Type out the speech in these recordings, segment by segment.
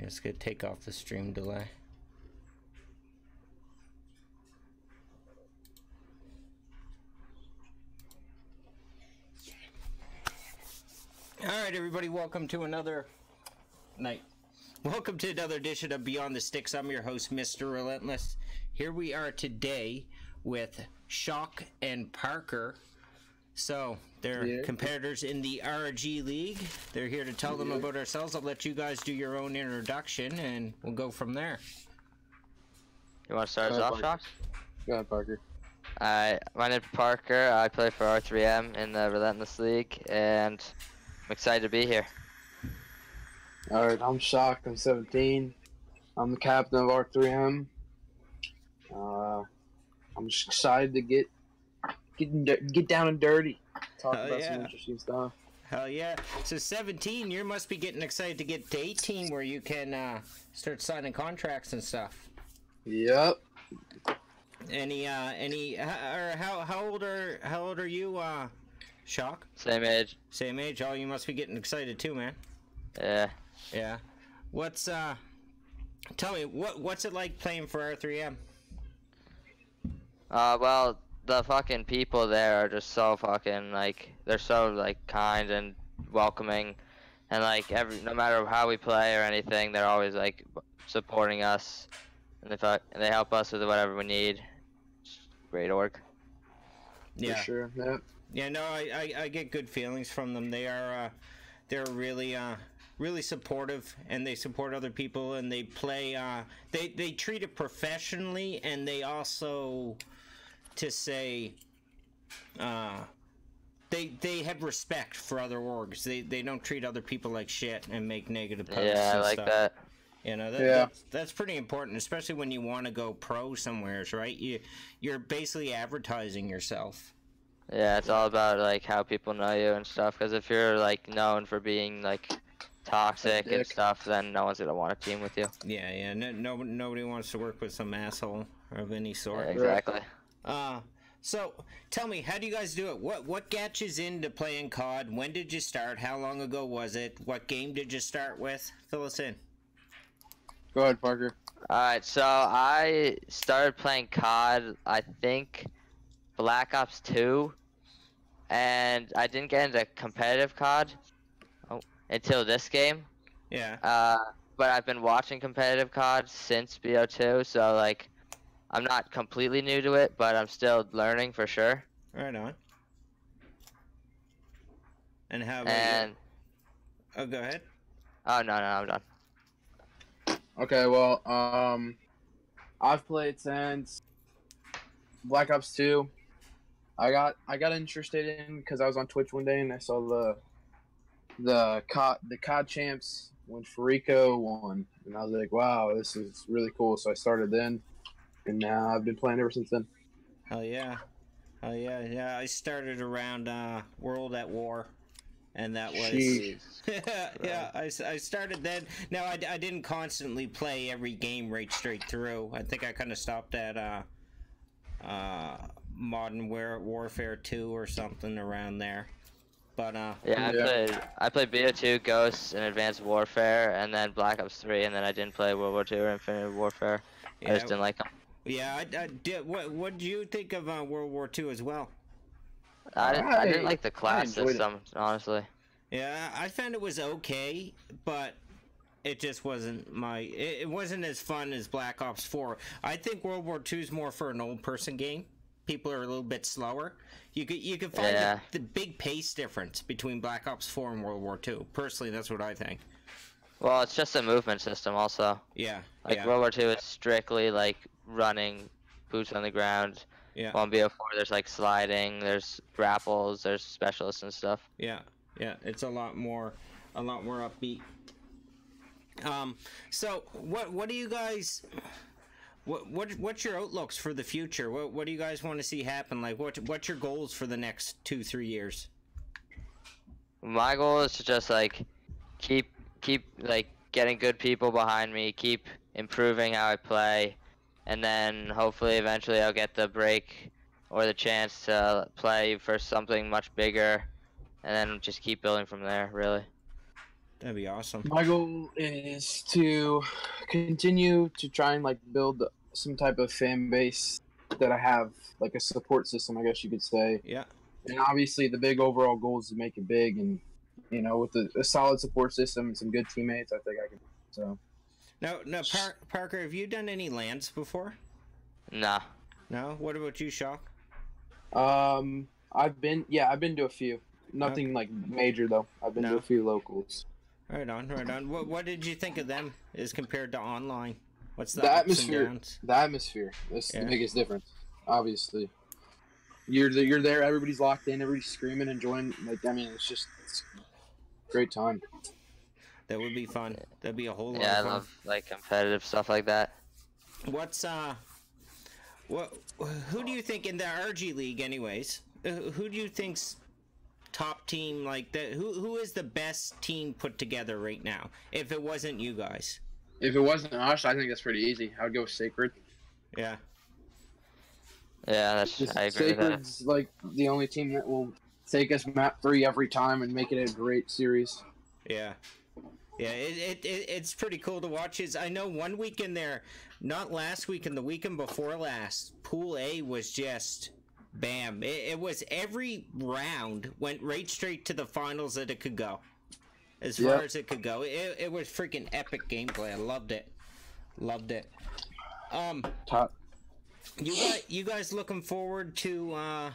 Just gonna take off the stream delay. Alright everybody, welcome to another night. Welcome to another edition of Beyond the Sticks. I'm your host, Mr. Relentless. Here we are today with Shock and Parker. So, they're competitors in the RG League. They're here to tell them about ourselves. I'll let you guys do your own introduction and we'll go from there. You want to start us off, Shock? Go ahead, Parker. My name's Parker. I play for R3M in the Relentless League, and I'm excited to be here. Alright, I'm Shock. I'm 17. I'm the captain of R3M. I'm just excited to get down and dirty. Talk about some interesting stuff. Hell yeah. So 17, you must be getting excited to get to 18 where you can start signing contracts and stuff. Yep. How old are you, Shock? Same age. Same age. Oh, you must be getting excited too, man. Yeah. Yeah. What's tell me, what's it like playing for R3M? Well, the fucking people there are just so fucking, like, they're so, like, kind and welcoming, and, like, no matter how we play or anything, they're always, like, supporting us, and they help us with whatever we need. It's great org. Yeah. For sure. Yep. Yeah, no, I get good feelings from them. They're really really supportive, and they support other people, and they play they treat it professionally, and they also, to say, they have respect for other orgs. They don't treat other people like shit and make negative posts. Yeah, I like stuff. that. You know, that's pretty important, especially when you want to go pro somewheres, right? You're basically advertising yourself. Yeah, it's all about, like, how people know you and stuff, because if you're, like, known for being, like, toxic and stuff, then no one's gonna want to team with you. Yeah. Nobody wants to work with some asshole of any sort. Yeah, exactly. So tell me, how do you guys do it? What got you into playing COD? When did you start? How long ago was it? What game did you start with? Fill us in. Go ahead, Parker. Alright, so I started playing COD, I think, Black Ops 2, and I didn't get into competitive COD until this game. Yeah. But I've been watching competitive COD since BO2, so, like, I'm not completely new to it, but I'm still learning for sure. Right on. And how about you? Oh, go ahead. Oh, no, I'm done. Okay, well, I've played since Black Ops 2. I got interested in because I was on Twitch one day and I saw the COD champs when Farico won, and I was like, wow, this is really cool. So I started then, and now I've been playing ever since then. Hell yeah. Yeah, I started around World at War, and that was yeah, I started then. Now I didn't constantly play every game right straight through. I think I kind of stopped at Modern Warfare 2 or something around there. But I played BO2, Ghosts, and Advanced Warfare, and then Black Ops 3, and then I didn't play World War 2 or Infinite Warfare. I just didn't like them. Yeah, I did. What did you think of World War 2 as well? I didn't like the class system, honestly. Yeah, I found it was okay, but it just wasn't it wasn't as fun as Black Ops 4. I think World War 2 is more for an old person game. People are a little bit slower. You could find the big pace difference between Black Ops 4 and World War 2. Personally, that's what I think. Well, it's just a movement system also. Yeah. Like World War 2 is strictly like running, boots on the ground. Yeah. On BO4 there's like sliding, there's grapples, there's specialists and stuff. Yeah. It's a lot more upbeat. So what do you guys? What's your outlooks for the future? What do you guys want to see happen? Like what's your goals for the next 2-3 years? My goal is to just like keep like getting good people behind me, keep improving how I play, and then hopefully eventually I'll get the break or the chance to play for something much bigger, and then just keep building from there, really. That'd be awesome. My goal is to continue to try and like build some type of fan base that I have, like a support system, I guess you could say. Yeah. And obviously, the big overall goal is to make it big, and with a solid support system and some good teammates, I think I can. So. Now, Parker, have you done any lands before? Nah. No. What about you, Shock? I've been to a few. Nothing like major though. I've been to a few locals. Right on, right on. What did you think of them as compared to online? What's the atmosphere? Ups and downs? The atmosphere. That's the biggest difference. Obviously, you're there. Everybody's locked in. Everybody's screaming, enjoying. Like, I mean, it's a great time. That would be fun. That'd be a whole lot. Yeah, of fun. I love like competitive stuff like that. What's who do you think in the RG League, anyways? Who do you think's top team, like who is the best team put together right now, if it wasn't you guys? If it wasn't us, I think that's pretty easy. I would go Sacred. Yeah, I agree with that. Sacred's like the only team that will take us map 3 every time and make it a great series. yeah, it's pretty cool to watch. I know one weekend there, not last weekend, the weekend before last, Pool A was just bam. It was every round went right straight to the finals that it could go. As far as it could go. It was freaking epic gameplay. I loved it. Loved it. Top. You guys looking forward to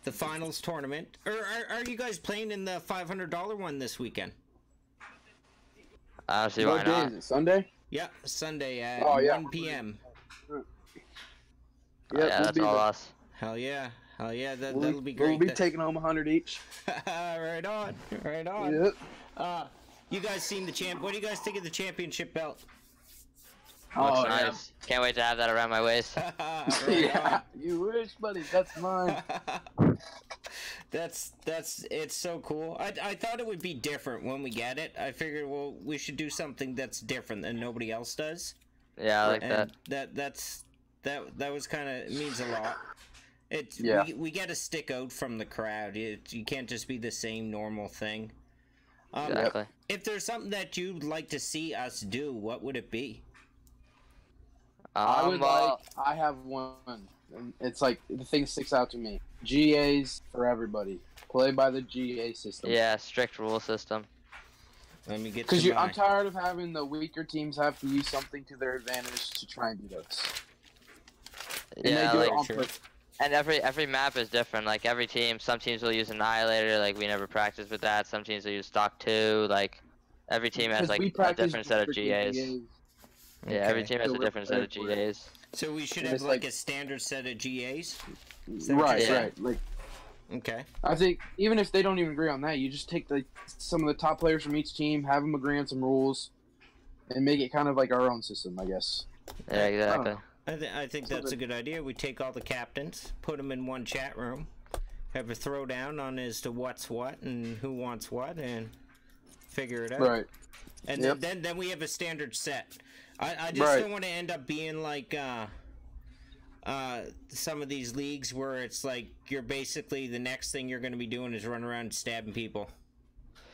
the finals tournament? Or are you guys playing in the $500 one this weekend? Honestly, why What day not? is it? Sunday? Yeah, Sunday at 1 p.m. Yeah, That's all us. Hell yeah. Hell yeah, that'll be We'll great. be taking home 100 each. Right on. Right on. Yep. You guys seen the champ? What do you guys think of the championship belt? Looks Oh, nice. Can't wait to have that around my waist. Right yeah, you wish, buddy. That's mine. It's so cool. I thought it would be different when we get it. I figured, well, we should do something that's different than nobody else does. Yeah, I like And that. that was kind of means a lot. We got to stick out from the crowd. You can't just be the same normal thing. Exactly. If there's something that you'd like to see us do, what would it be? I have one. And it's like the thing sticks out to me. GAs for everybody. Play by the GA system. Yeah, strict rule system. Let me get Because to I'm tired of having the weaker teams have to use something to their advantage to try and beat us. And Yeah, they do it like, on purpose. and every map is different. Like every team, some teams will use Annihilator. Like we never practiced with that. Some teams will use Stock 2. Like every team has like a different set of GAs. Yeah, every team has a different set of GAs. So we should have like a standard set of GAs? Right, Yeah. right. Like, Okay. I think even if they don't even agree on that, you just take some of the top players from each team, have them agree on some rules, and make it kind of like our own system, I guess. Yeah, exactly. I think that's a good idea. We take all the captains, put them in one chat room, have a throwdown on as to what's what and who wants what, and figure it out. Right. And Yep. then we have a standard set. I just don't want to end up being like some of these leagues where it's like you're basically the next thing you're going to be doing is running around stabbing people.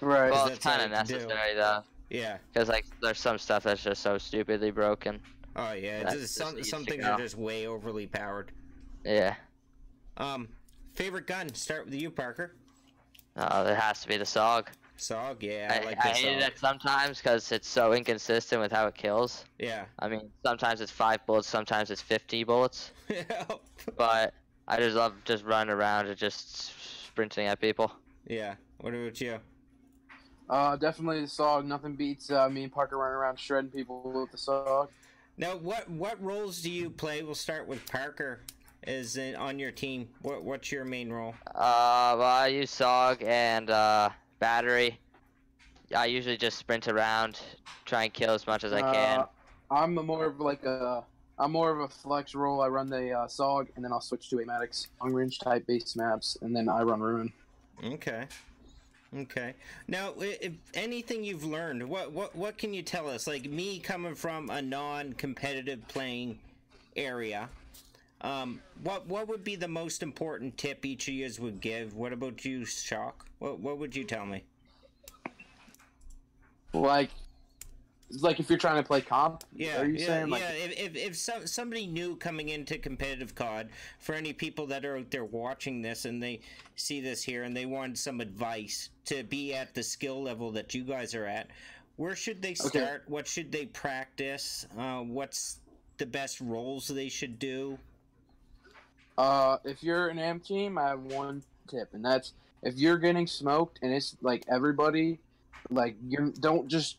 Right. Well, that's it's kind of how you do. necessary though, Yeah. because like there's some stuff that's just so stupidly broken. Oh yeah. That It's just needs some to things go. are just way overly powered. Yeah. Favorite gun? Start with you, Parker. It has to be the SOG. SOG. Yeah, I like I the hate SOG. it sometimes because it's so inconsistent with how it kills. Yeah. I mean, sometimes it's 5 bullets, sometimes it's 50 bullets. But I just love just running around and just sprinting at people. Yeah. What about you? Definitely the SOG. Nothing beats me and Parker running around shredding people with the SOG. Now, what roles do you play? We'll start with Parker. On your team? What's your main role? Well, I use SOG and battery. I usually just sprint around, try and kill as much as I can. I'm more of a flex role. I run the SOG, and then I'll switch to Amatics, long range type base maps, and then I run Ruin. Okay. Okay. Now, if anything you've learned, what can you tell us? Like me coming from a non-competitive playing area, what would be the most important tip each of you would give? What about you, Shock? What would you tell me? Like if you're trying to play comp, Yeah, are you yeah, saying? yeah. Like, If somebody new coming into competitive COD, for any people that are out there watching this and they see this here and they want some advice to be at the skill level that you guys are at, where should they start? Okay. What should they practice? What's the best roles they should do? If you're an AMP team, I have one tip, and that's if you're getting smoked and it's like everybody, like you don't just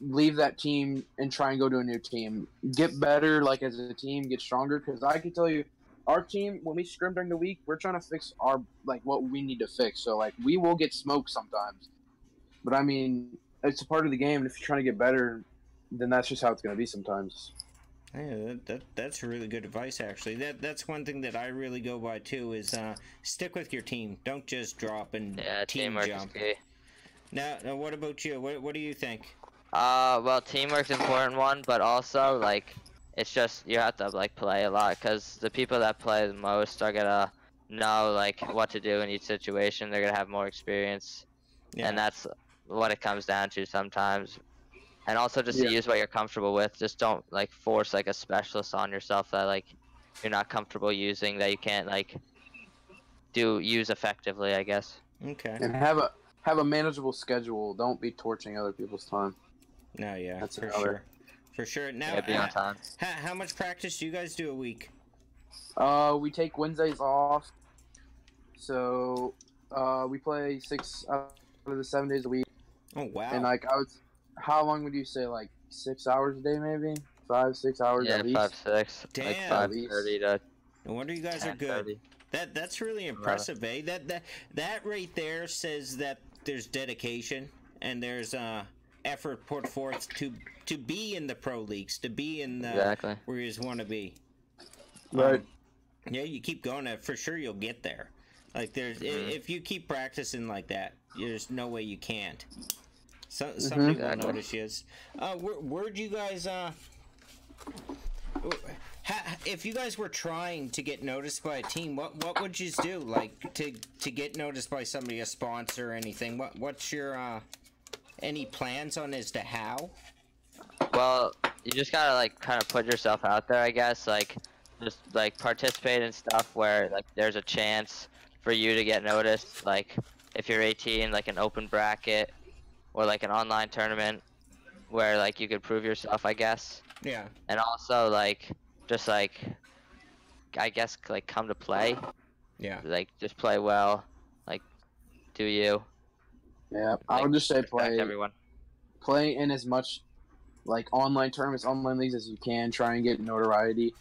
leave that team and try and go to a new team. Get better, like as a team, get stronger. Because I can tell you, our team when we scrim during the week, we're trying to fix our like what we need to fix. So like we will get smoked sometimes, but I mean it's a part of the game. And if you're trying to get better, then that's just how it's going to be sometimes. Yeah, that's really good advice. Actually, that's one thing that I really go by too is stick with your team. Don't just drop and team teamwork jump. is key. Now, what about you? What do you think? Well, teamwork's an important one, but also like it's just you have to like play a lot because the people that play the most are gonna know like what to do in each situation. They're gonna have more experience, Yeah. and that's what it comes down to sometimes. And also just to Yeah. use what you're comfortable with. Just don't like force like a specialist on yourself that like you're not comfortable using that you can't like use effectively, I guess. Okay. And have a manageable schedule. Don't be torching other people's time. No, yeah, That's for another. sure. For sure. Now, Yeah, be on time. how much practice do you guys do a week? We take Wednesdays off, so we play 6 out of the 7 days a week. Oh, wow. And like how long would you say? Like 6 hours a day, maybe 5, 6 hours Yeah, at least. 5, 6. Damn. Like 5:30 to. No wonder you guys are good. 10:30. That's really impressive, eh? That right there says that there's dedication and there's effort put forth to be in the pro leagues, to be in the Exactly. where you just want to be. Right. Yeah, you keep going, for sure you'll get there. Like if you keep practicing like that, there's no way you can't. Somebody will Exactly. notice you. Where'd you guys if you guys were trying to get noticed by a team, what would you do? Like to get noticed by somebody, a sponsor or anything? What's your any plans on as to how? Well, you just gotta like kind of put yourself out there, I guess. Like just like participate in stuff where like there's a chance for you to get noticed. Like if you're 18, like an open bracket or like an online tournament where like you could prove yourself, I guess. Yeah. And also like just like I guess like come to play. Yeah. Like just play well. Like do you. Yeah. I Like, would just say respect everyone. play in as much like online tournaments, online leagues as you can. Try and get notoriety.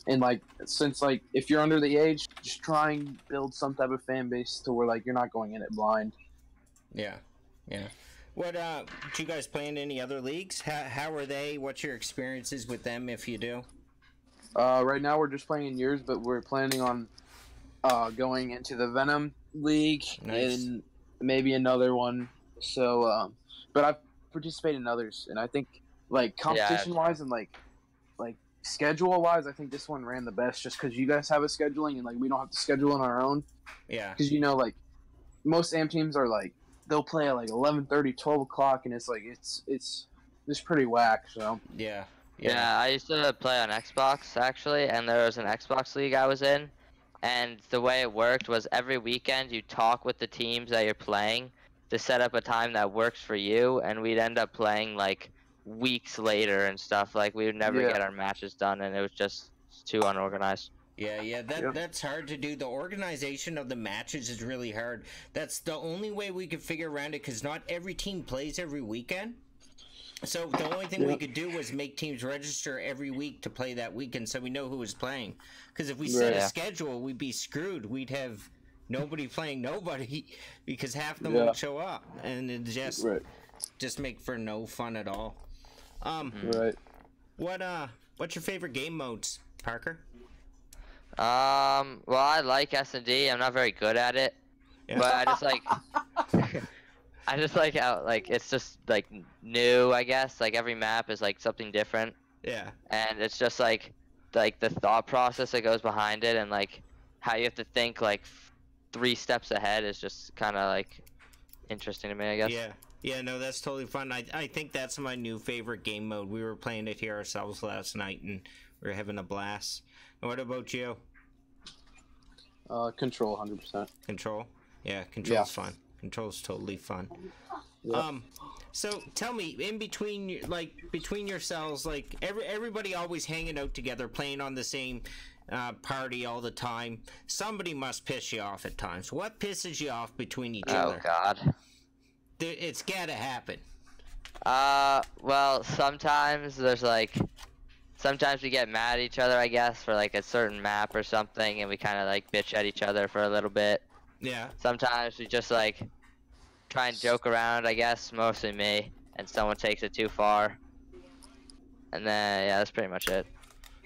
And like since like if you're under the age, just try and build some type of fan base to where like you're not going in it blind. Yeah. Yeah. What do you guys play in any other leagues? How are they? What's your experiences with them if you do? Right now we're just playing in yours, but we're planning on going into the Venom League Nice. and maybe another one. So, but I've participated in others, and I think like competition wise and like schedule wise, I think this one ran the best just because you guys have a scheduling and like we don't have to schedule on our own. Yeah. Because like most AM teams are like they'll play at like 11:30, 12 o'clock, and it's like it's pretty whack. So Yeah. Yeah, I used to play on Xbox actually, and there was an Xbox league I was in, and the way it worked was every weekend you talk with the teams that you're playing to set up a time that works for you, and we'd end up playing like weeks later and stuff. Like we would never Yeah. get our matches done, and it was just too unorganized. Yeah, that's hard to do. The organization of the matches is really hard. That's the only way we could figure around it, because not every team plays every weekend. So the only thing we could do was make teams register every week to play that weekend, so we know who was playing. Because if we set a Yeah. schedule, we'd be screwed. We'd have nobody playing nobody because half of them won't show up, and it just make for no fun at all. right. What's your favorite game modes, Parker? Well, I like S&D. I'm not very good at it, Yeah. but I just like I just like how like it's just like new, I guess. Like every map is like something different, Yeah. and it's just like the thought process that goes behind it, and like how you have to think like 3 steps ahead is just kind of like interesting to me, I guess. Yeah. Yeah, no, that's totally fun. I think that's my new favorite game mode. We were playing it here ourselves last night, and we were having a blast. What about you? Control, 100%. Control? Yeah, Control's fun. Control's totally fun. Yep. So tell me, in between, like, between yourselves, like, everybody always hanging out together, playing on the same party all the time. Somebody must piss you off at times. What pisses you off between each other? Oh God. It's gotta happen. Well, sometimes there's like, sometimes we get mad at each other, I guess, for like a certain map or something, and we kind of like bitch at each other for a little bit. Yeah. Sometimes we just like try and joke around, I guess, mostly me, and someone takes it too far. And then, yeah, that's pretty much it.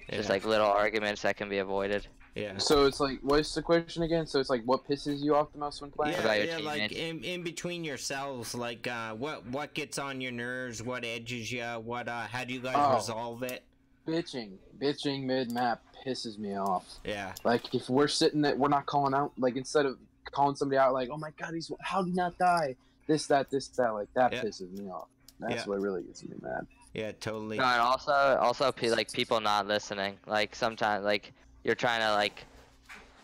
Just like little arguments that can be avoided. Yeah. So it's like, what's the question again? So it's like, what pisses you off the most when playing? Yeah, like in between yourselves, like what gets on your nerves, what edges you, what how do you guys resolve it? Bitching mid-map pisses me off. Yeah. Like, if we're sitting there, we're not calling out, like, instead of calling somebody out, like, oh my God, how did he not die? This, that, like, that pisses me off. That's what really gets me mad. Yeah, totally. No, and also like people not listening. Like sometimes, like you're trying to like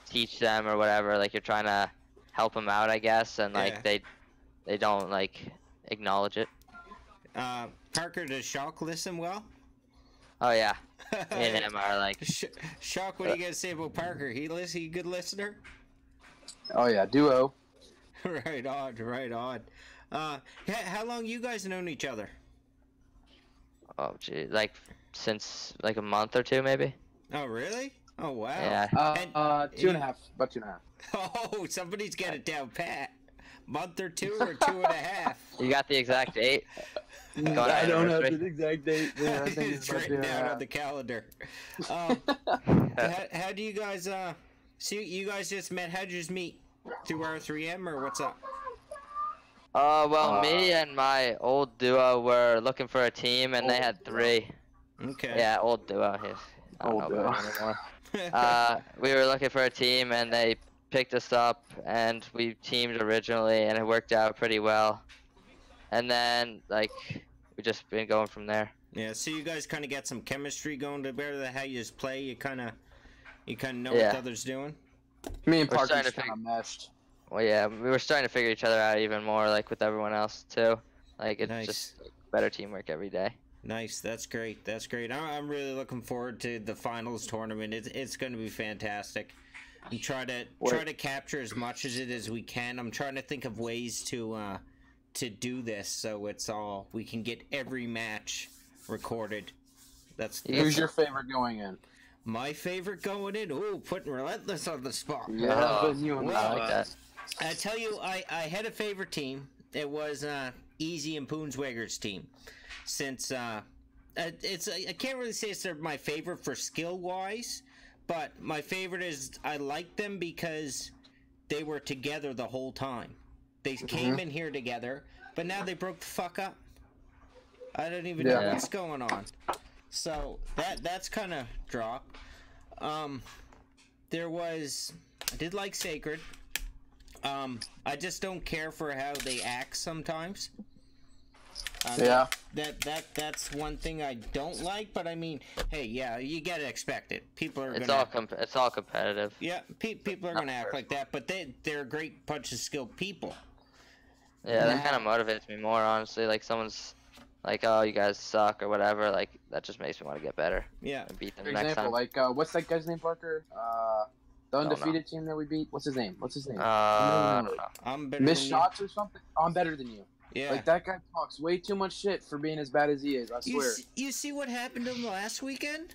teach them or whatever. Like you're trying to help them out, I guess, and like they don't like acknowledge it. Parker, does Shock listen well? Oh yeah, me and him are like. Shock, what are you gonna say about Parker? He a good listener? Oh yeah, duo. Right on. How long you guys known each other? Oh gee, like since like a month or two maybe. Oh really? Oh wow. Yeah. About 2.5. Oh, somebody's got it down pat. Month or two or 2.5. You got the exact date? I don't know the exact date. Yeah, I think it's written down on the calendar. How do you guys see? You guys just met. How'd you just meet? Through R3M or what's up? Well, me and my old duo were looking for a team, and they had 3. Okay. Yeah, old duo. Yeah. I don't know about him anymore. We were looking for a team, and they picked us up, and we teamed originally, and it worked out pretty well. And then, like, we just been going from there. Yeah. So you guys kind of got some chemistry going to better how you just play. You kind of know what the other's doing. Me and Parker kind of meshed. Well, yeah, we were starting to figure each other out even more, like with everyone else too. Like it's just better teamwork every day. Nice, that's great. I'm really looking forward to the finals tournament. It's going to be fantastic. And try to capture as much of it as we can. I'm trying to think of ways to do this so we can get every match recorded. Who's your favorite going in? My favorite going in? Ooh, putting Relentless on the spot. Yeah, but you and I like that. I tell you, I had a favorite team. It was Easy and Poonswagger's team. Since I can't really say it's my favorite for skill-wise, but my favorite is I like them because they were together the whole time. They came in here together, but now they broke the fuck up. I don't even know what's going on. So that's kind of dropped. I did like Sacred. I just don't care for how they act sometimes. That's one thing I don't like. But I mean, hey, yeah, you gotta expect it. People are. It's all competitive. Yeah, people are gonna act like that, but they're a great bunch of skilled people. Yeah, that kind of motivates me more, honestly. Like someone's like, oh, you guys suck or whatever, like that just makes me want to get better. Yeah. And beat them For next example, time. like what's that guy's name, Parker? The undefeated team that we beat. What's his name? I don't know. I'm better Miss than shots or something. I'm better than you. Yeah. Like that guy talks way too much shit for being as bad as he is. I swear. You see what happened to him last weekend?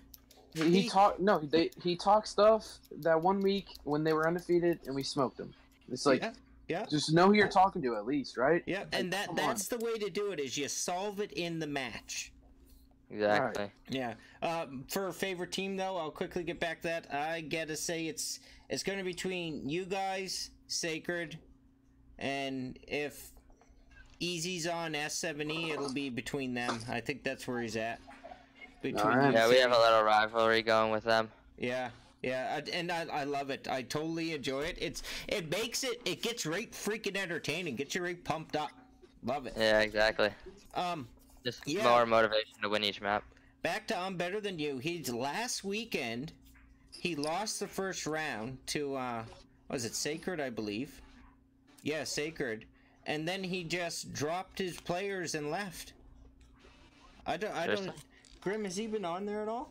He talked stuff that one week when they were undefeated and we smoked them. It's like. Yeah. Just know who you're talking to at least, right? Yeah, and that's the way to do it is you solve it in the match. Exactly. Right. Yeah. For a favorite team though, I'll quickly get back to that. I gotta say it's going to be between you guys, Sacred, and if Easy's on S7E, it'll be between them. I think that's where he's at. Yeah, we have a little rivalry going with them. Yeah. Yeah, and I love it. I totally enjoy it. It gets right freaking entertaining. Gets you right pumped up. Love it. Yeah, exactly. Um, Just Yeah. more motivation to win each map. back to I'm better than you. He's last weekend. He lost the first round to was it Sacred, I believe? Yeah, Sacred. And then he just dropped his players and left. I don't. Seriously? Grim, has he been on there at all?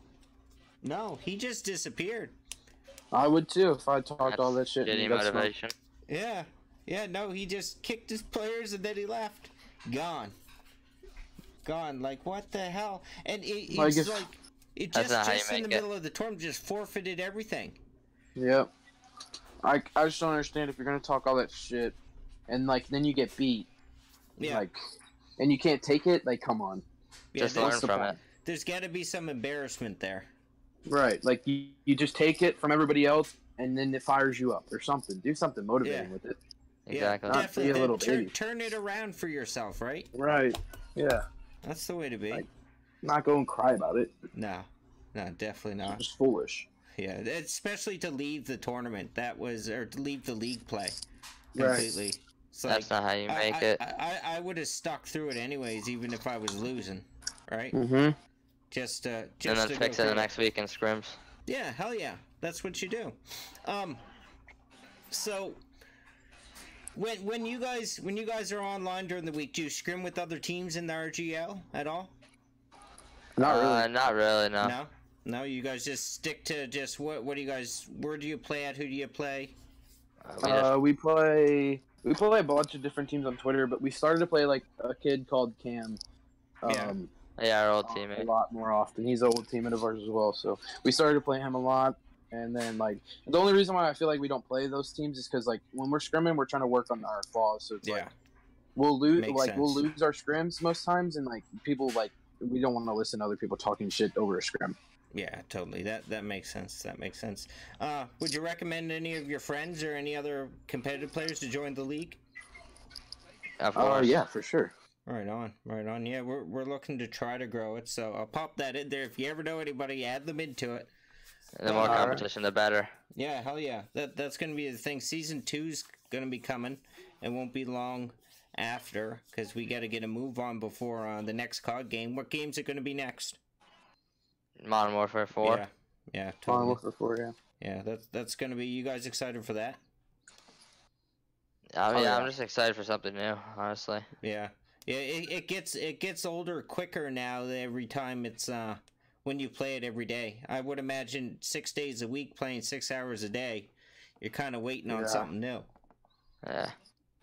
No, he just disappeared. I would too if I talked That's all that shit. And shitty you got smoked. motivation. Yeah, yeah. No, he just kicked his players and then he left. Gone. Like what the hell? And it's Like if- like it That's not how you just in the make it. middle of the tournament just forfeited everything. Yep. I just don't understand if you're gonna talk all that shit, and like then you get beat. Yeah. Like, and you can't take it. Like, come on. Yeah, Just there's- learn from it. There's got to be some embarrassment there. Right. Like you just take it from everybody else, and then it fires you up or something. Do something motivating Yeah. with it. Exactly. Yeah, Not definitely. be a little turn, baby. turn it around for yourself, right? Right. Yeah. That's the way to be. Like- Not go and cry about it. No, definitely not. It's just foolish. Yeah, especially to leave the tournament. Or to leave the league play Right. completely. It's That's not how you make it. I would have stuck through it anyways, even if I was losing, right? Mm-hmm. Just And to then go fix it through the next week in scrims. Yeah, hell yeah, that's what you do. So when you guys are online during the week, do you scrim with other teams in the RGL at all? Not really. Not really, no. No, you guys just stick to just what do you guys? Where do you play at? Who do you play? We play a bunch of different teams on Twitter, but we started to play like a kid called Cam. Yeah. Yeah, our old A teammate. lot more often. He's an old teammate of ours as well, so we started to play him a lot. And then like the only reason why I feel like we don't play those teams is because like when we're scrimming, we're trying to work on our flaws. So it's like we'll lose Makes we'll sense. lose our scrims most times, and like people like we don't want to listen to other people talking shit over a scrim. Yeah, totally. That makes sense. That makes sense. Would you recommend any of your friends or any other competitive players to join the league? Of course. Yeah, for sure. Right on. Yeah, we're looking to try to grow it, so I'll pop that in there. If you ever know anybody, add them into it. The more competition, the better. Yeah, hell yeah. That's going to be the thing. Season 2's going to be coming. It won't be long after, because we got to get a move on before the next COD game. What game's it going to be next? Modern Warfare 4. Yeah, Modern totally. Warfare 4, yeah. Yeah, that's going to be... You guys excited for that? I'm just excited for something new, honestly. Yeah. Yeah, it gets older quicker now every time it's when you play it every day. I would imagine 6 days a week playing 6 hours a day, you're kind of waiting on something new. Yeah.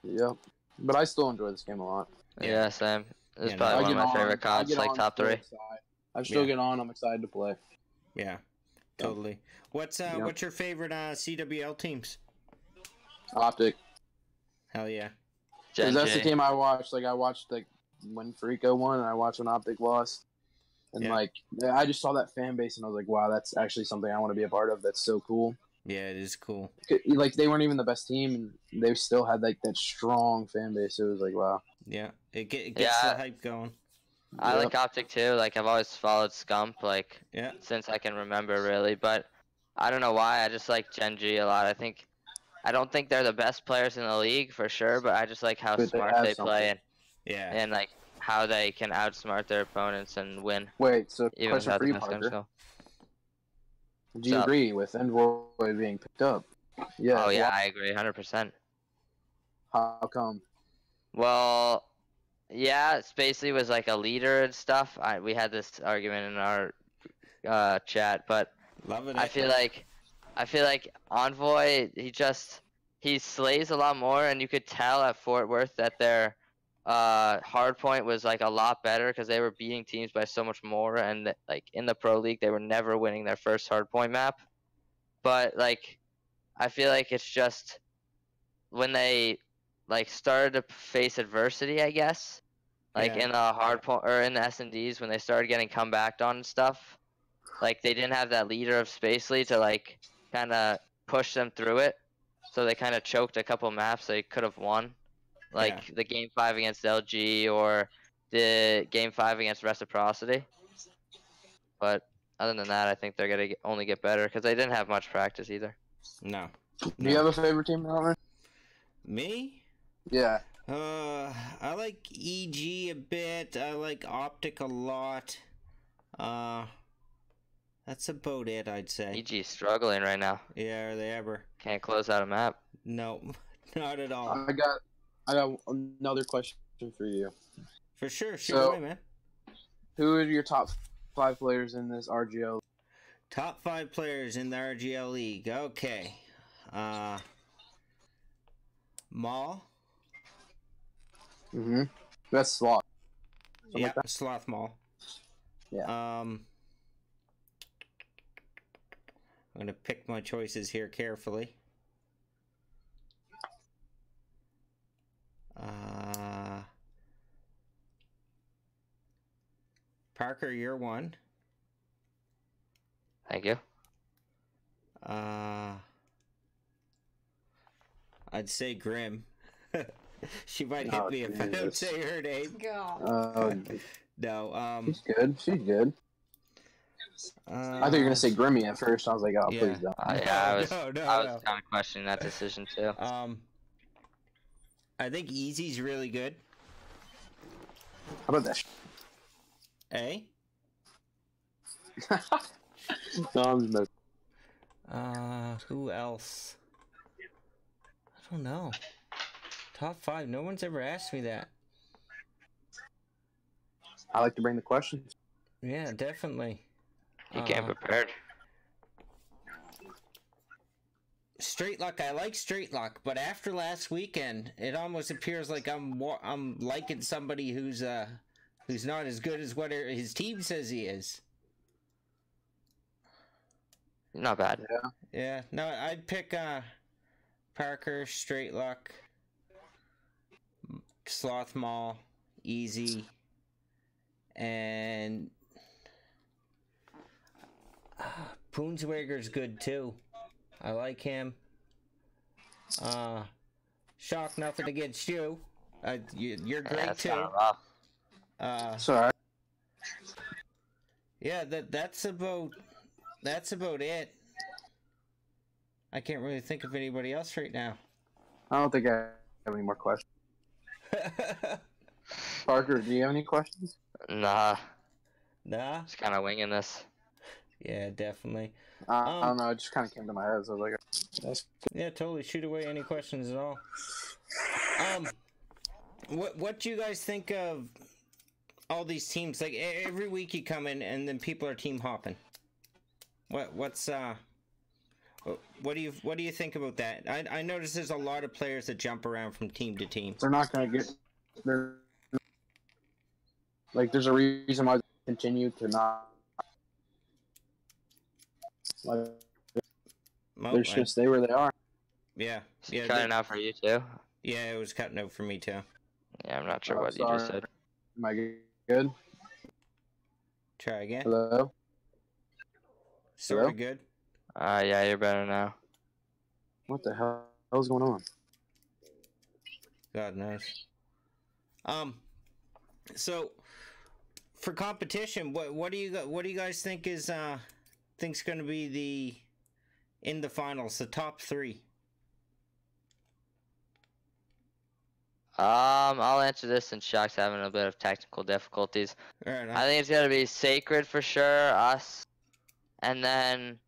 Yep. But I still enjoy this game a lot. Yeah, same. This is Yeah, probably I one of get my favorite I CODs, get like on, top still 3. excited. I still get on. I'm excited to play. Yeah, totally. What's your favorite CWL teams? Optic. Hell yeah. Because that's the Gen G. team I watched. Like I watched like when Freako won, and I watched when Optic lost. And Yeah. like I just saw that fan base, and I was like, wow, that's actually something I want to be a part of. That's so cool. Yeah, it is cool. Like they weren't even the best team, and they still had like that strong fan base. It was like, wow. Yeah, it gets Yeah. the hype going. I Yep. like Optic too. Like I've always followed Scump, like Yeah. since I can remember, really. But I don't know why. I just like Gen G a lot. I don't think they're the best players in the league for sure, but I just like how But they smart have they play Yeah. and like how they can outsmart their opponents and win, Wait, so even question without for the you, best game Parker. skill. Do you What's up? agree with Envoy being picked up? Yeah. Oh yeah, why- I agree, 100%. How come? Well, yeah, Spacely was like a leader and stuff. We had this argument in our chat, but Love it. I feel like Envoy, he slays a lot more, and you could tell at Fort Worth that their hard point was like a lot better because they were beating teams by so much more, and like in the pro league they were never winning their first hard point map. But like I feel like it's just when they like started to face adversity, I guess, like Yeah. in the hard point or in the S&Ds when they started getting come back on and stuff, like they didn't have that leader of Spacely to like kind of push them through it, so they kind of choked a couple maps they could have won, like the game 5 against LG or the game 5 against Reciprocity. But other than that, I think they're gonna only get better because they didn't have much practice either. No. Do you have a favorite team, Robert? Me? Yeah. I like EG a bit. I like Optic a lot. That's about it, I'd say. EG's struggling right now. Yeah, are they ever? Can't close out a map. No, not at all. I got another question for you. For sure, shoot So- away, man. Who are your top 5 players in this RGL? Top 5 players in the RGL League. Okay. Maul. Mm-hmm. That's Sloth. Something Yeah, like that? Sloth Maul. Yeah. I'm gonna pick my choices here carefully. Parker, you're one. Thank you. I'd say Grim. She might hit Oh, me if I don't Jesus. say her name. God. No, She's good. She's good. I thought you were gonna say Grimmy at first. I was like, oh, yeah. please don't. Yeah, I was no. kind of questioning that decision too. I think Easy's really good. How about that? Eh? No, I'm just messing. Who else? I don't know. Top 5. No one's ever asked me that. I like to bring the questions. Yeah, definitely. You came prepared. Straight luck. I like straight luck, but after last weekend, it almost appears like I'm liking somebody who's not as good as what his team says he is. Not bad. Yeah. No, I'd pick Parker, straight luck, Sloth Mall, Easy, and Poonswager's good too. I like him. Shock, nothing against you. You're great Yeah, it's too. kinda rough. Sorry. Yeah, that's about it. I can't really think of anybody else right now. I don't think I have any more questions. Parker, do you have any questions? Nah, Nah. just kind of winging this. Yeah, definitely. I don't know. It just kind of came to my head. So I was like, that's Yeah, totally. Shoot away any questions at all. What do you guys think of all these teams? Like every week you come in and then people are team hopping. What do you think about that? I notice there's a lot of players that jump around from team to team. they're not gonna get. They're like, there's a reason why they continue to not. Like, Well, they're just gonna stay where they are. yeah, Is yeah, it cutting out for you too? yeah. It was cutting out for me too. Yeah, I'm not sure Oh, what you just sorry. said. Am I good? Try again. Hello. Sort Hello? of good. Yeah, you're better now. What the hell is going on? God knows. So for competition, what do you guys think is think's going to be in the finals, the top 3? I'll answer this since Shock's having a bit of technical difficulties. All right. I think it's gonna be Sacred for sure, us, and then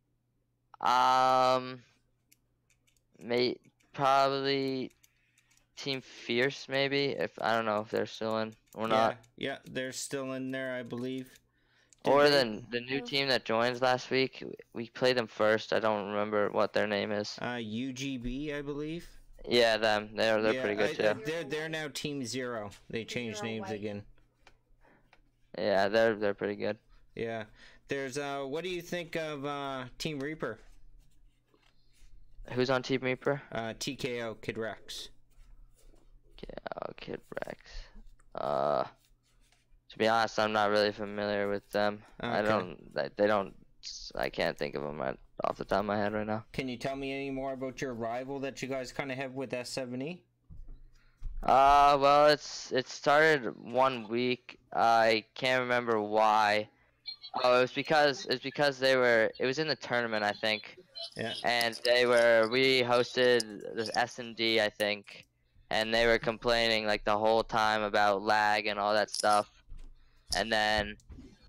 probably Team Fierce maybe. If I don't know if they're still in or not. Yeah, they're still in there, I believe. Or they- the new team that joins last week. We played them first. I don't remember what their name is. UGB, I believe. Yeah, them. They're Yeah, pretty good too. They're now Team 0. They changed Zero names white. again. Yeah, they're pretty good. Yeah. There's what do you think of Team Reaper? Who's on Team Reaper? TKO Kid Rex. Yeah, Kid Rex. To be honest, I'm not really familiar with them. Okay. They don't. I can't think of them right off the top of my head right now. Can you tell me any more about your rival that you guys kind of have with S7E? Well, it started 1 week. I can't remember why. Oh, it was because it was in the tournament, I think. Yeah. And we hosted the S&D, I think. and they were complaining like the whole time about lag and all that stuff. And then,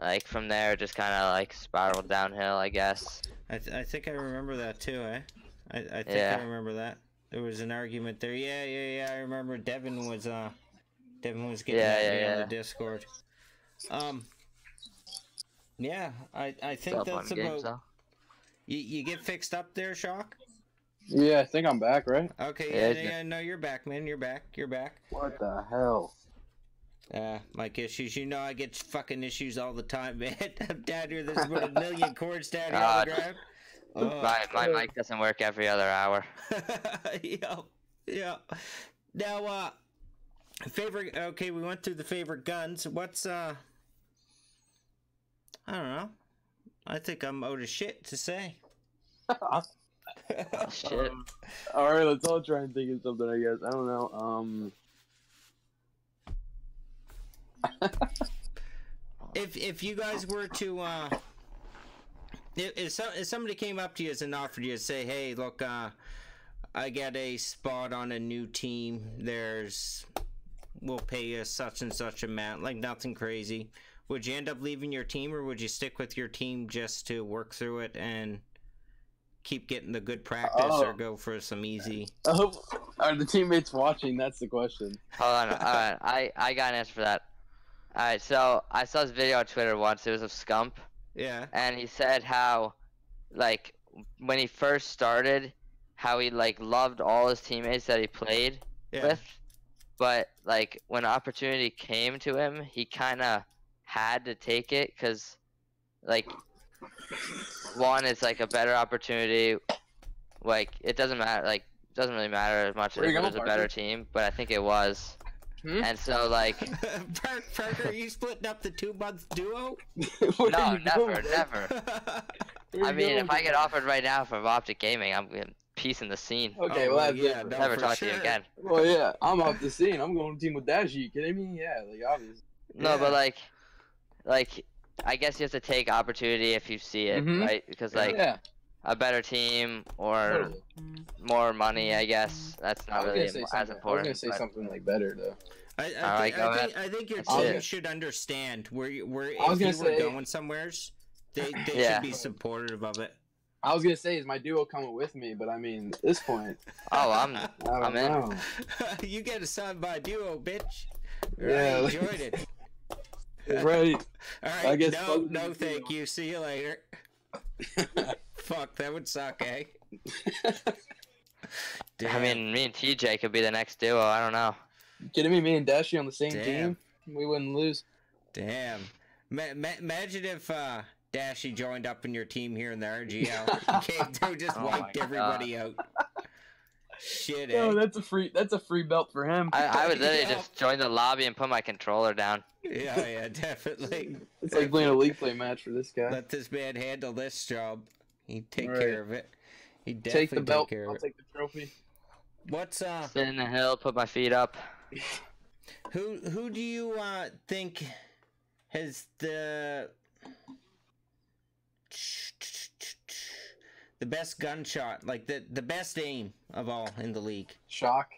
like from there, it just kind of like spiraled downhill, I guess. I think I remember that too, eh? I think Yeah. I remember that. There was an argument there. Yeah. I remember Devin was getting at me on the Discord. Yeah, I think Still that's fun about. games, though. You get fixed up there, Shock? Yeah, I think I'm back, right? Okay, yeah, no, you're back, man. You're back. What the hell? Mic issues. You know I get fucking issues all the time, man. I'm down here. There's about 1 million cords down here on the ground. Oh. My mic doesn't work every other hour. Yeah. Now, favorite. Okay, we went through the favorite guns. What's I don't know. I think I'm out of shit to say. Oh, shit. All right, let's all try and think of something. I guess I don't know. If you guys were to if somebody came up to you and offered you to say, hey, look, I got a spot on a new team. We'll pay you such and such amount, like nothing crazy. Would you end up leaving your team, or would you stick with your team just to work through it and keep getting the good practice, or go for some easy? Are the teammates watching? That's the question. Hold on. All right, I got an answer for that. All right, so I saw this video on Twitter once. It was of Scump. Yeah. And he said how, like, when he first started, how he like loved all his teammates that he played with, but like when opportunity came to him, he kind of had to take it because, like, one, it's like a better opportunity. Like, it doesn't matter. Like, it doesn't really matter as much as it was a better team, but I think it was. And so, like, Parker, are you splitting up the 2-month duo? No, never. I mean, if I get offered right now from Optic Gaming, I'm piecing the scene. Okay, well, that's yeah, different. Never talk to you again. Well, yeah, I'm off the scene. I'm going to team with Dashy. You kidding me? Yeah, like, obviously. No, but like, I guess you have to take opportunity if you see it, right? Because, like, a better team or more money, I guess, that's not really as important. I was going to say something, like, better, though. I think your team should understand where if you were going somewheres, they should be supportive of it. I was gonna say, is my duo coming with me? But I mean, at this point, oh, I'm in. You get a son by duo, bitch. Yeah, I enjoyed it. Right. All right. I guess no, thank you. See you later. Fuck, that would suck, eh? I mean, me and TJ could be the next duo. I don't know. You kidding me? Me and Dashy on the same team? We wouldn't lose. Damn. Imagine if Dashy joined up in your team here in the RGL. He came through, just wiped everybody out. Shit, eh? Oh, that's a free belt for him. I would literally just join the lobby and put my controller down. Yeah, definitely. It's like playing a league play match for this guy. Let this man handle this job. He'd take care of it. He'd definitely take the belt. Care of I'll it. take the trophy. What's sit in the hill, put my feet up. Who do you think has the best gunshot, like the best aim of all in the league? Shock.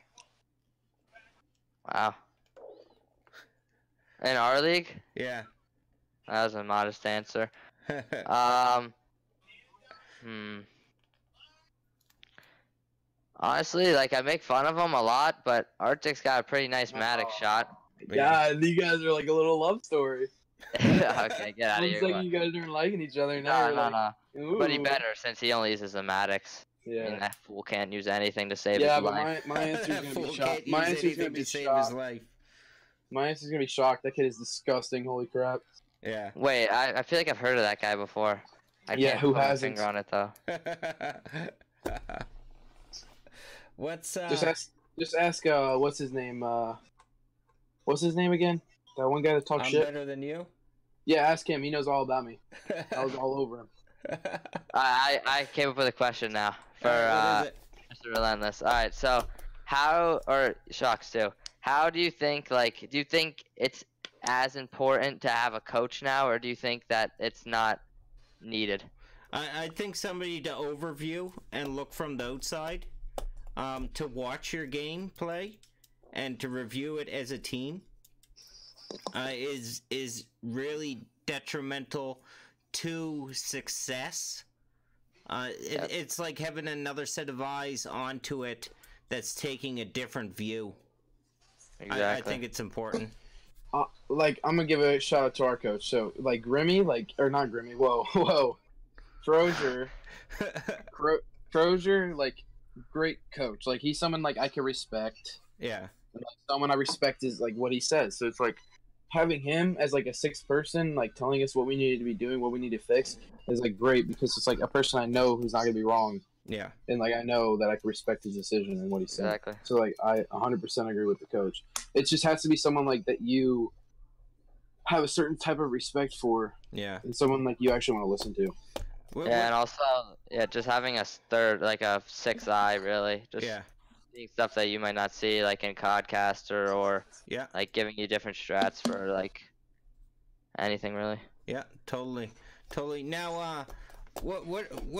Wow. In our league? Yeah. That was a modest answer. Honestly, like, I make fun of him a lot, but Arctic's got a pretty nice Matic shot. Yeah, you guys are like a little love story. Okay, get out of here. Looks like you guys aren't liking each other now. No. But he better, since he only uses the Matics. Yeah. I mean, that fool can't use anything to save his Yeah, life. but my answer's gonna be shocked. My answer's gonna be save his life. My answer's gonna be shocked. That kid is disgusting. Holy crap. Yeah. Wait, I feel like I've heard of that guy before. I can't who put my hasn't? finger on it though. What's Just ask what's his name? What's his name again? That one guy that talks shit. I'm better than you? Yeah, ask him. He knows all about me. I was all over him. I came up with a question now for Mr. Relentless. Alright, so Shocks too. How do you think, like, do you think it's as important to have a coach now, or do you think that it's not needed? I think somebody to overview and look from the outside, to watch your game play and to review it as a team is really detrimental to success. It's like having another set of eyes onto it that's taking a different view. Exactly. I think it's important. Like, I'm gonna give a shout out to our coach. So, like, Grimmy, or not Grimmy. Whoa, Crozier, Crozier, like, great coach. Like, he's someone like I can respect. Yeah. And, like, someone I respect is like what he says. So it's like having him as like a sixth person, like telling us what we need to be doing, what we need to fix, is like great because it's like a person I know who's not gonna be wrong. Yeah. And like I know that I can respect his decision and what he said. Exactly. So like I 100% agree with the coach. It just has to be someone like that you have a certain type of respect for. Yeah. And someone like you actually want to listen to. And also, just having a third, like a sixth eye, really. Just seeing stuff that you might not see, like in Codcaster, or like giving you different strats for like anything, really. Yeah, totally. Now, what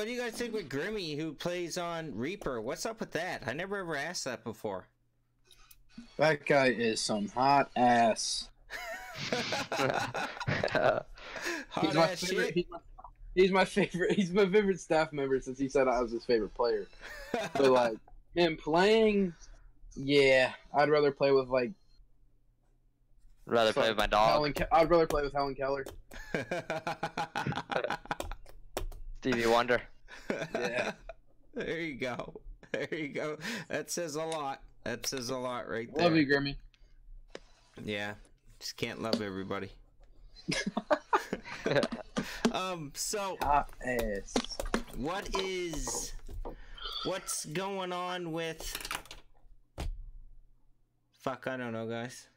do you guys think with Grimmy, who plays on Reaper? What's up with that? I never ever asked that before. That guy is some hot ass. Hot ass shit. He's my favorite. He's my favorite staff member since he said I was his favorite player. But like him playing, yeah, I'd rather play with like. Rather play with my dog. I'd rather play with Helen Keller. Stevie Wonder. Yeah. There you go. That says a lot. That says a lot right there. Love you, Grimmy. Yeah, just can't love everybody. So hot ass. What's going on with? Fuck, I don't know, guys.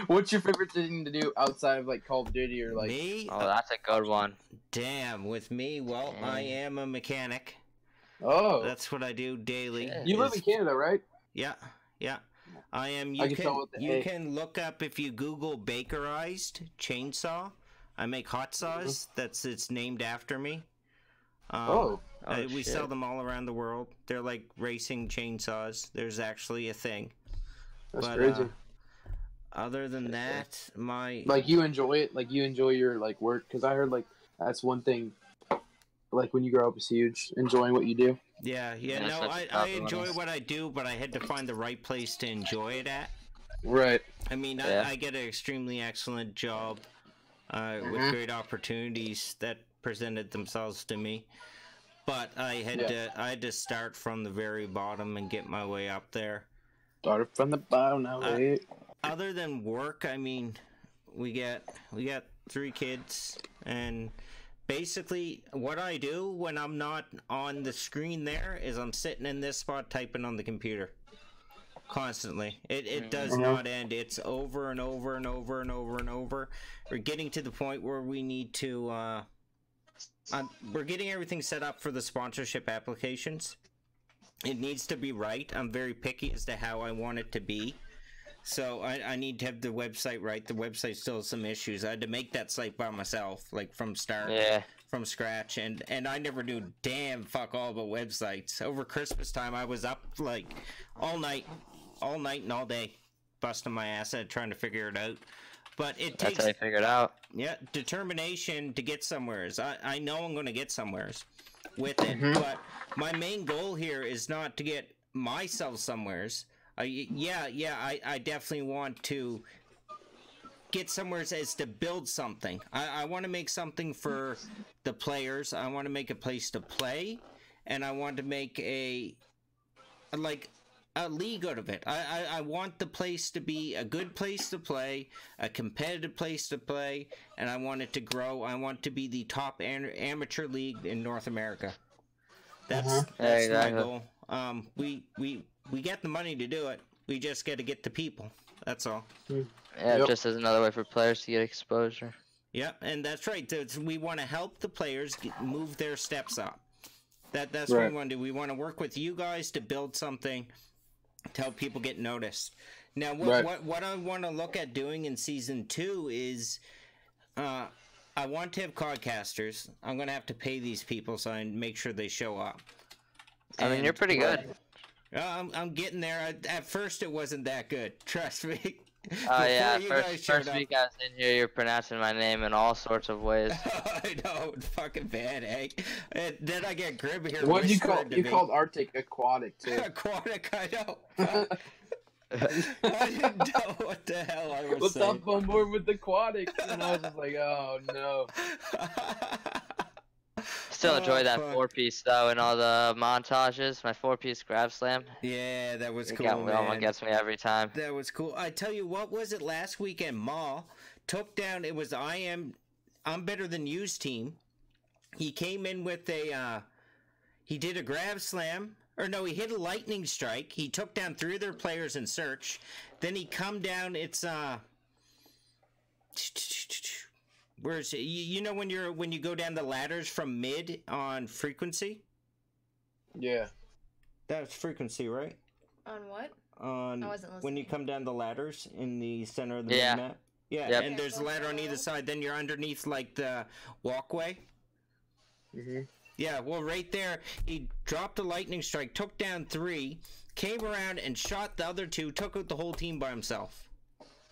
What's your favorite thing to do outside of like Call of Duty or like? Me? Oh, that's a good one. Damn, with me, well, I am a mechanic. Oh, that's what I do daily. You live in Canada, right? Yeah. I am. You can look up if you Google Bakerized chainsaw. I make hot saws. It's named after me. We sell them all around the world. They're like racing chainsaws. There's actually a thing. That's crazy. Other than that, you enjoy it. Like you enjoy your like work, because I heard like that's one thing. Like when you grow up, is huge. Enjoying what you do. Yeah. No, I enjoy what I do, but I had to find the right place to enjoy it at. Right. I mean, I get an extremely excellent job with great opportunities that presented themselves to me, but I had to start from the very bottom and get my way up there. Started from the bottom now. Other than work, I mean, we got 3 kids, and basically what I do when I'm not on the screen there is I'm sitting in this spot typing on the computer constantly. It does not end. It's over and over and over and over and over. We're getting to the point where we need to we're getting everything set up for the sponsorship applications. It needs to be right. I'm very picky as to how I want it to be. So I need to have the website right. The website still has some issues. I had to make that site by myself, like from scratch, and I never knew damn fuck all about websites. Over Christmas time, I was up like all night and all day, busting my ass at trying to figure it out. But it takes. That's how you figure it out. Yeah, determination to get somewheres. I know I'm going to get somewheres with it, but my main goal here is not to get myself somewheres. I definitely want to get somewhere as to build something. I want to make something for the players. I want to make a place to play, and I want to make a league out of it. I want the place to be a good place to play, a competitive place to play, and I want it to grow. I want to be the top amateur league in North America. That's my goal. We get the money to do it. We just got to get the people. That's all. Yeah, just as another way for players to get exposure. Yeah, and that's right. We want to help the players move their steps up. That's what we want to do. We want to work with you guys to build something to help people get noticed. Now, what I want to look at doing in Season 2 is I want to have codcasters. I'm going to have to pay these people so I make sure they show up. I mean, you're pretty good. I'm getting there. At first, it wasn't that good. Trust me. Oh yeah, Before you guys first showed week I was in here, you're pronouncing my name in all sorts of ways. I know, it's fucking bad, eh? And then I get Grib here. What did you call? whispering to You me. called Arctic aquatic too. Aquatic, I know. I didn't know what the hell I was What's saying. up on board with aquatic? And I was just like, oh no. Still enjoy that fuck. 4-piece though in all the montages. My 4-piece grab slam. Yeah, that was It cool, got, that one man. gets me every time. That was cool. I tell you, what was it last weekend? Maul took down. It was I'm better than you's team. He came in with a. He did a grab slam. Or no, he hit a lightning strike. He took down 3 of their players in search. Then he come down. It's where's it? You know when you go down the ladders from mid on frequency? Yeah. That's frequency, right? On what? On I wasn't when you listening. come down the ladders in the center of the Yeah. map. Yeah, Yep. and there's a ladder on either side. Then you're underneath like the walkway. Mhm. Yeah, well, right there, he dropped a lightning strike, took down 3, came around and shot the other 2, took out the whole team by himself.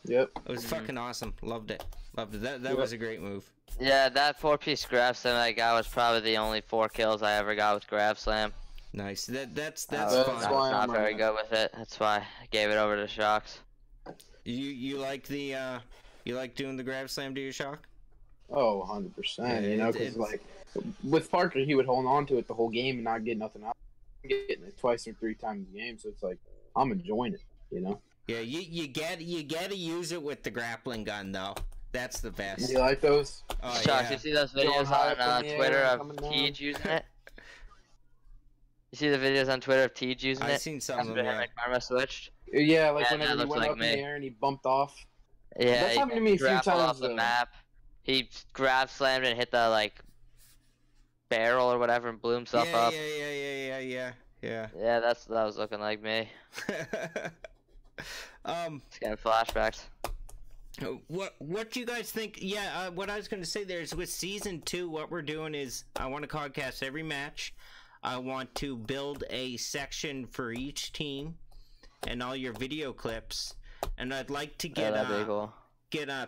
Yep. It was fucking awesome. Loved it. Loved it. That Yep. was a great move. Yeah, that 4-piece grab slam I got was probably the only 4 kills I ever got with grab slam. Nice. That's That's fun. I was why not I'm very running. good with it. That's why I gave it over to Shocks. You like the you like doing the grab slam to your shock? Oh, 100%. Yeah, You know, it's- because like with Parker, he would hold on to it the whole game and not get nothing out. I'm getting it twice or 3 times a game, so it's like I'm enjoying it. You know. Yeah, you gotta use it with the grappling gun though. That's the best. You like those? Oh Shocks, yeah. you see those Going videos high on up in the Twitter air, of coming down. Tej using it? You see the videos on Twitter of Tej using I've it? seen some of After them. him Yeah. and Karma switched? Yeah, like Yeah, whenever that he looks went like up in me. the air and he bumped off. Yeah, That's he happened to me a few grappled off times, the though. map. He grab slammed and hit the like barrel or whatever and blew himself yeah, up. yeah. Yeah, that was looking like me. It's getting flashbacks. What do you guys think? Yeah, what I was going to say there is with season 2, what we're doing is I want to podcast every match. I want to build a section for each team and all your video clips, and I'd like to Yeah, get that'd be cool.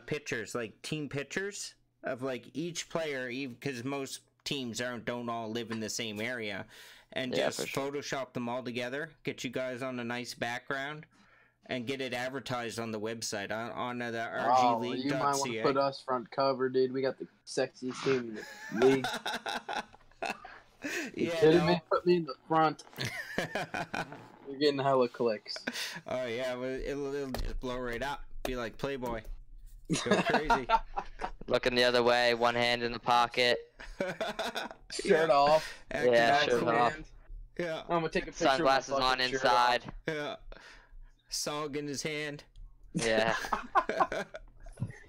pictures, like team pictures of like each player, because most teams don't all live in the same area, and Yeah, just for sure. Photoshop them all together. Get you guys on a nice background. And get it advertised on the website on the Oh, you might want to rgleague.ca. put us front cover, dude. We got the sexiest team in the league. You Yeah, kidding no. me? Put me in the front. You're getting hella clicks. Oh yeah, well, it'll just blow right up. Be like Playboy. Go crazy. Looking the other way, one hand in the pocket, Shirt off. Acting Yeah, all shirt cool. off. Yeah, I'm gonna take a picture. sunglasses with my on fucking shirt inside. yeah. Song in his hand. Yeah. off.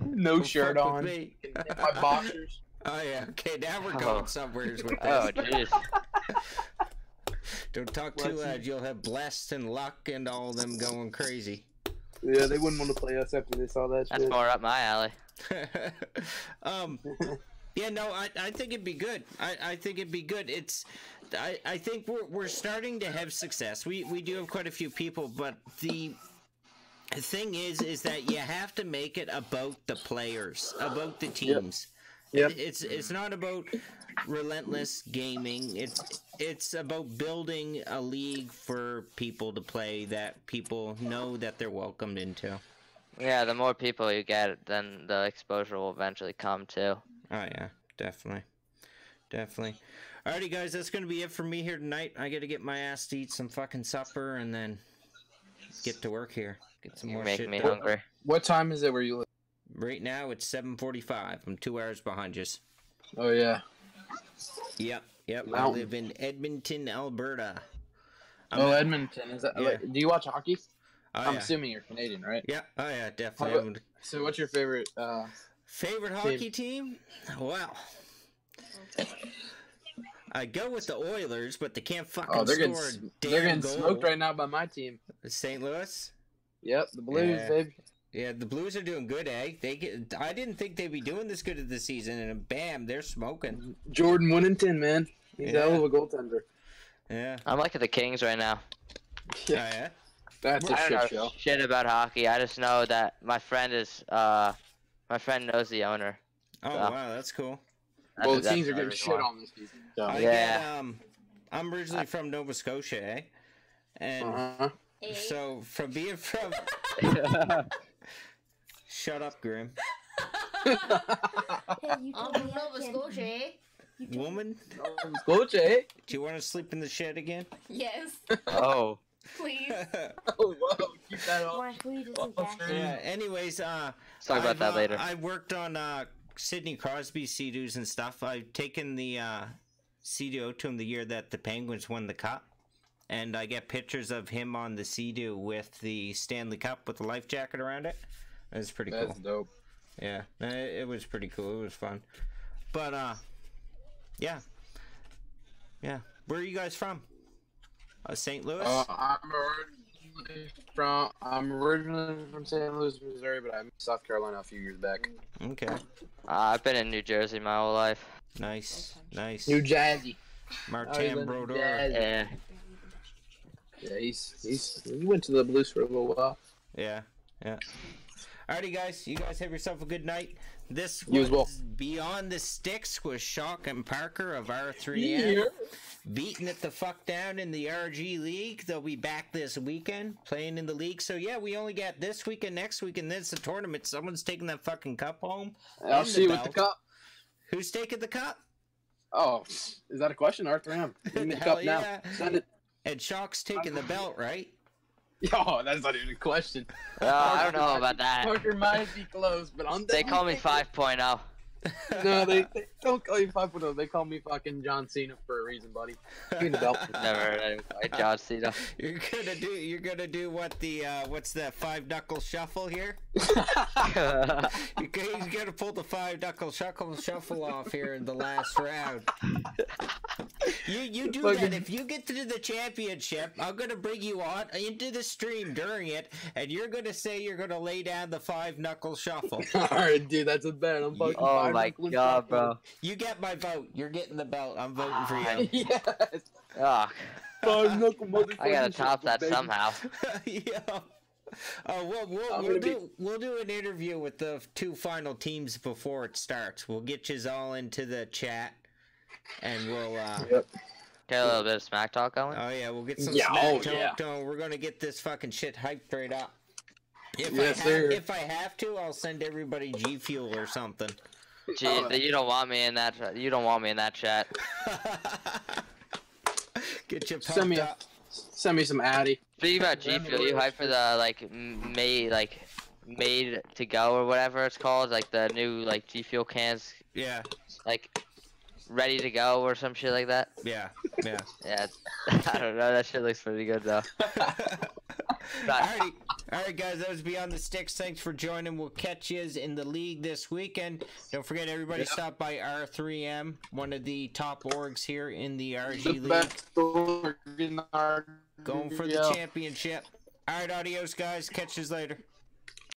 No Don't shirt fuck with on. me. My boxers. Oh yeah. Okay, now we're Oh. going somewheres with this. Oh, jeez. Don't talk too loud. You'll have blessed and luck and all them going crazy. Yeah, they wouldn't want to play us after they saw that That's shit. more up my alley. Yeah, no, I think it'd be good. I think it'd be good. I think we're starting to have success. We do have quite a few people, but the thing is that you have to make it about the players, about the teams. Yep. It's not about Relentless gaming. It's about building a league for people to play that people know that they're welcomed into. Yeah, the more people you get, then the exposure will eventually come too. Oh yeah, definitely. Alrighty guys, that's gonna be it for me here tonight. I gotta get my ass to eat some fucking supper and then get to work here. Get some You're more making shit me done. hungry. What time is it where you live? Right now it's 7:45. I'm 2 hours behind you. Oh yeah. Yep. I Mountain. live in Edmonton, Alberta. Oh, Edmonton. Is that? Yeah. Like, do you watch hockey? Oh, I'm yeah. assuming you're Canadian, right? Yeah. Oh yeah, How definitely. about- So, what's your favorite? Favorite hockey team? Well, I go with the Oilers, but they can't fucking Oh, they're score getting a damn they're getting goal. smoked right now by my team. St. Louis. Yep, the Blues, Yeah. baby. Yeah, the Blues are doing good, eh? I didn't think they'd be doing this good at the season, and bam, they're smoking. Jordan Winnington, man. He's a Yeah. hell of a goaltender. Yeah. I'm liking the Kings right now. Yeah. That's a I don't know shit show. shit about hockey. I just know that my friend knows the owner. Oh So, wow, that's cool. Well, the that's teams are the getting reason shit why. on this season. So. I Yeah. get, I'm originally from Nova Scotia, eh? And so from being from shut up, Grim. Hey, you I'm told from me I Nova can't Scotia, eh? Woman, Scotia, eh? do you want to sleep in the shed again? Yes, Oh. please. Oh, whoa. Keep that off. My food isn't gas. Yeah. Anyways, Let's talk about that later. I worked on Sidney Crosby Sea-Doos and stuff. I've taken the Sea-Doo to him the year that the Penguins won the cup, and I get pictures of him on the Sea-Doo with the Stanley Cup with the life jacket around it. It's pretty cool. That's dope. Yeah, it was pretty cool. It was fun. But yeah. Where are you guys from? St. Louis. I'm originally from St. Louis, Missouri, but I moved to South Carolina a few years back. Okay. I've been in New Jersey my whole life. Nice. New Jazzy. Martin Brodeur. Yeah. Yeah, he went to the Blues for a little while. Yeah. Alrighty, guys. You guys have yourself a good night. This You as well. was Beyond the Sticks with Shock and Parker of R3M. Beating it the fuck down in the RG League. They'll be back this weekend playing in the league. So, yeah, we only got this weekend, next weekend, then it's a tournament. Someone's taking that fucking cup home. I'll and see you with the belt. cup. Who's taking the cup? Oh, is that a question? R3M. Give me the Hell cup yeah. now. Send it. And Shock's taking the belt, right? Yo, that's not even a question. I don't know about that. Parker might be close, but on They call me 5.0. No, they don't call you 5.0. They call me fucking John Cena for a reason, buddy. Give me the belt. Never heard anyone call me John Cena. You're gonna do what the what's that 5-knuckle shuffle here? He's gonna pull the 5-knuckle shuffle off here in the last round. You do that. If you get to the championship, I'm gonna bring you on into the stream during it, and you're gonna say you're gonna lay down the 5-knuckle shuffle. Alright, dude, that's a bet. I'm fucking Oh my god, bro. You get my vote. You're getting the belt. I'm voting for you. Yes. Oh, 5-knuckle motherfucking I gotta top that baby. somehow. Yeah. We'll do an interview with the 2 final teams before it starts. We'll get you all into the chat, and we'll Yep. Get a little bit of smack talk going. oh yeah, we'll get some Yeah, smack oh, talk yeah. going. We're gonna get this fucking shit hyped right up. Yes, sir. If I have to, I'll send everybody G Fuel or something. Gee, you don't want me in that. You don't want me in that chat. Get you pumped Send me up. Send me some Addy. Speaking about G Fuel, you hype for the made to go or whatever it's called, like the new G Fuel cans, Yeah, ready to go or some shit like that. yeah. Yeah, I don't know. That shit looks pretty good though. Alright guys, that was Beyond the Sticks. Thanks for joining. We'll catch you in the league this weekend. Don't forget, everybody, stop by R3M, one of the top orgs here in the RG The League. best org in our Going for the championship. Alright, adios guys. Catch you later.